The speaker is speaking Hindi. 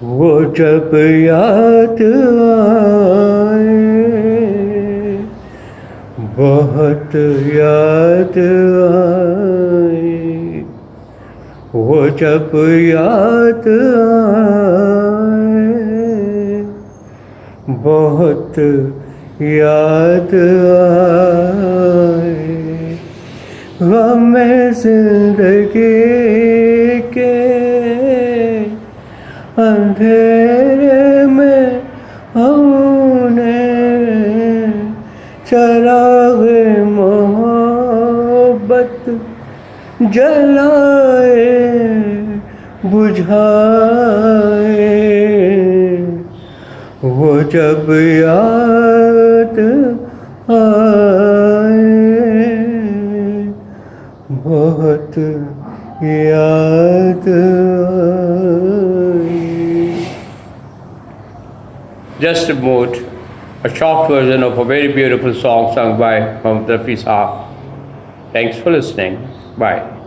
वो जब याद आए, बहुत याद आए, वो जब याद आए, बहुत याद आए, हमें जिंदगी के अंधेरे में हमने चरागे मोहब्बत जलाए बुझाए, वो जब याद आए, बहुत याद आए. Just a mood, a short version of a very beautiful song sung by Mohammad Rafi Saab. Thanks for listening. Bye.